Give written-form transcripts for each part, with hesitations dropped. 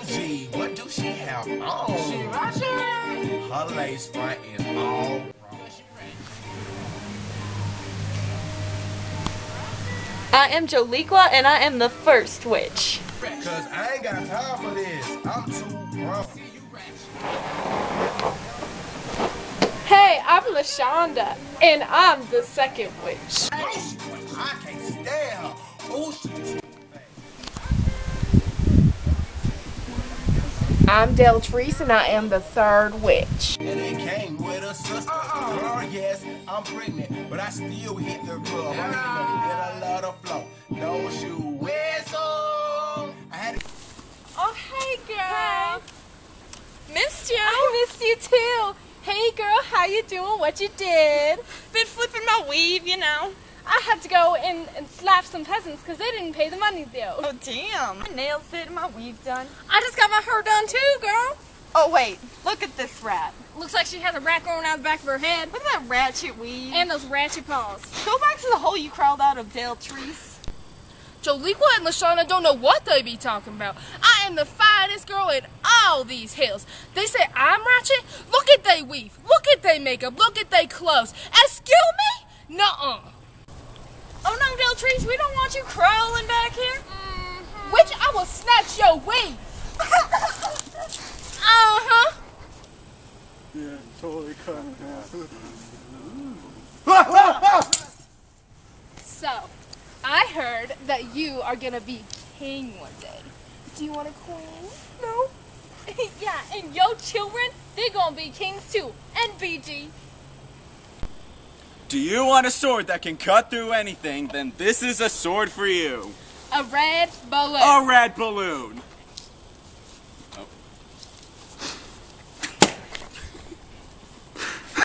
OMG, what do she have on? She Ratchet. Her lace front is all wrong. I am Joliqua, and I am the first witch. Cause I ain't got time for this. I'm too grown. Hey, I'm LaShonda, and I'm the second witch. I can't stand her. Oh, I'm Deltrice, and I am the third witch. and it came with a sister. Girl, yes, I'm pregnant, but I still hit the club. I'm in a lot of flow. No shoe whistle. I had to. Oh, hey, girl. Missed you. I missed you, too. Hey, girl, how you doing? What you did? Been flipping my weave, you know. I had to go and slap some peasants because they didn't pay the money due. Oh, damn. My nails fit and my weave done. I just got my hair done, too, girl. Oh, wait. Look at this rat. Looks like she has a rat growing out the back of her head. Look at that ratchet weave. And those ratchet paws. Go back to the hole you crawled out of, Deltrice. Joliqua and LaShonda don't know what they be talking about. I am the finest girl in all these hills. They say I'm ratchet. Look at they weave. Look at they makeup. Look at they clothes. Excuse me? Nuh-uh. Oh, no, Deltrice, we don't want you crawling back here. Witch, I will snatch your weave. Uh-huh. Yeah, totally cut in half. So, I heard that you are gonna be king one day. Do you want a queen? No. Yeah, and your children, they're gonna be kings too. And BG. Do you want a sword that can cut through anything? Then this is a sword for you. A red balloon. A red balloon. Oh.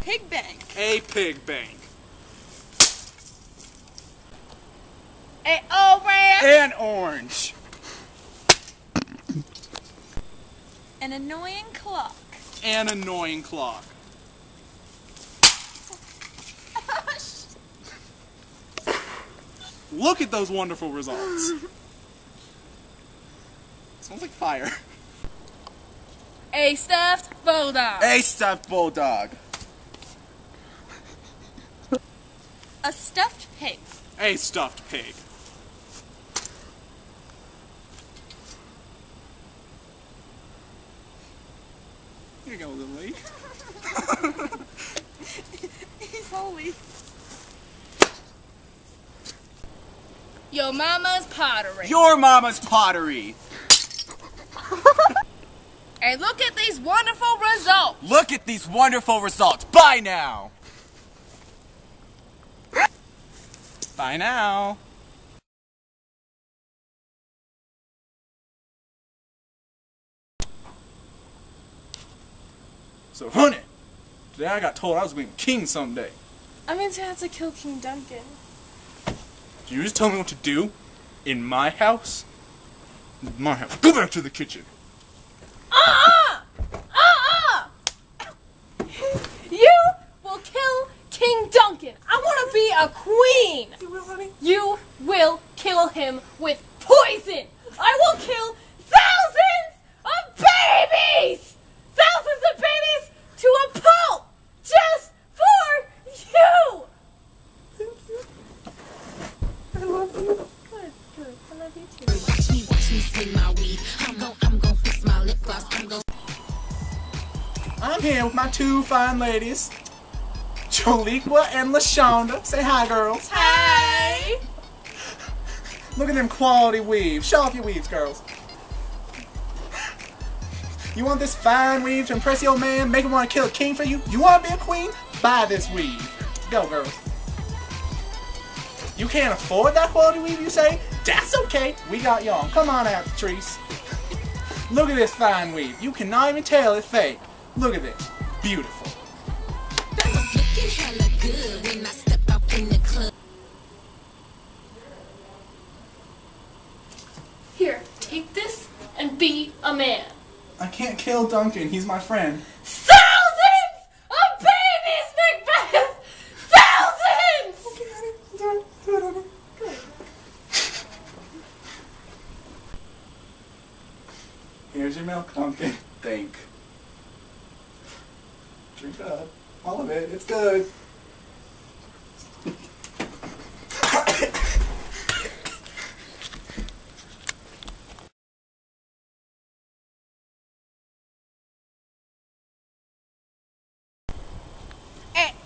Pig bank. A pig bank. An orange. An orange. An annoying clock. An annoying clock. Look at those wonderful results. Smells like fire. A stuffed bulldog. A stuffed bulldog. A stuffed pig. A stuffed pig. Here you go, Lily. He's holy. Your mama's pottery. Your mama's pottery. And look at these wonderful results. Look at these wonderful results. Bye now. Bye now. So, honey, today I got told I was going to be king someday. I mean to have to kill King Duncan. Did you just tell me what to do? In my house? My house. Go back to the kitchen. You will kill King Duncan. I want to be a queen. You will, honey? You will kill him with poison. I will kill thousands of babies. Thousands of babies to a pulp. Just for you. I love you. Good, good. I love you too. Watch me spin my weed. I'm gon' fix my lip gloss. I'm here with my two fine ladies, Joliqua and LaShonda. Say hi, girls. Hey. Look at them quality weaves. Show off your weaves, girls. You want this fine weave to impress your man, make him want to kill a king for you? You want to be a queen? Buy this weave. Go, girls. You can't afford that quality weave, you say? That's okay. We got y'all. Come on out, Patrice. Look at this fine weave. You cannot even tell it's fake. Look at this. Beautiful. Looking hella good when I step up in the club. Here, take this and be a man. I can't kill Duncan. He's my friend. Thousands of babies, Macbeth! Thousands! Here's your milk, pumpkin. Drink it up. All of it. It's good.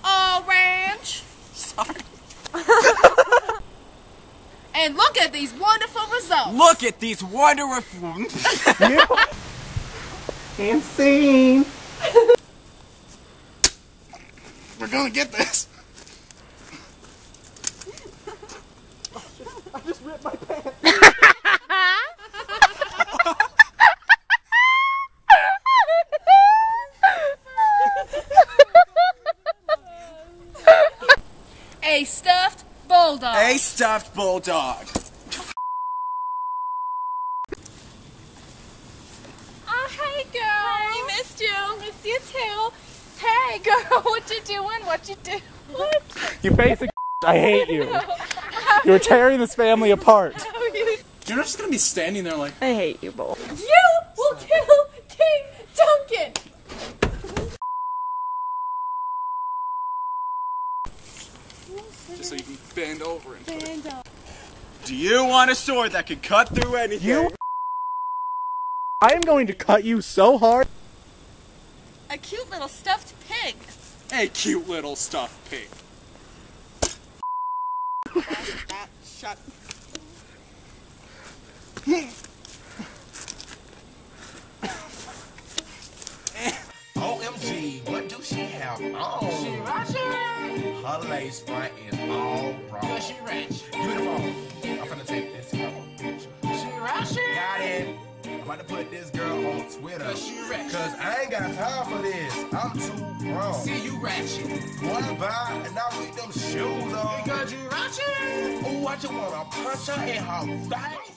Orange. Sorry. And look at these wonderful results. Look at these wonderful. And scene. We're gonna get this. I just ripped my pants. A stuffed bulldog. A stuffed bulldog. Oh, hey, girl. Hey, missed you. Missed you, too. Hey, girl, what you doing? What you doing? What? You basic. I hate you. You're tearing this family apart. You're not just gonna be standing there like. I hate you both. You will kill King Duncan. Just so you can bend over and. Bend over. Do you want a sword that can cut through anything? I am going to cut you so hard. A cute little stuffed pig. A cute little stuffed pig. Shut. OMG, what do she have on? She Ratchet. Her lace front is all wrong. Yeah, she Ratchet. Give me the phone. I'm finna take this. She Ratchet. Got it. I'm about to put this girl on Twitter. Cause I ain't got time for this. I'm too grown. See you Ratchet. Wanna buy and now with them shoes on. Because you Ratchet. Ooh, I just wanna punch her in her face.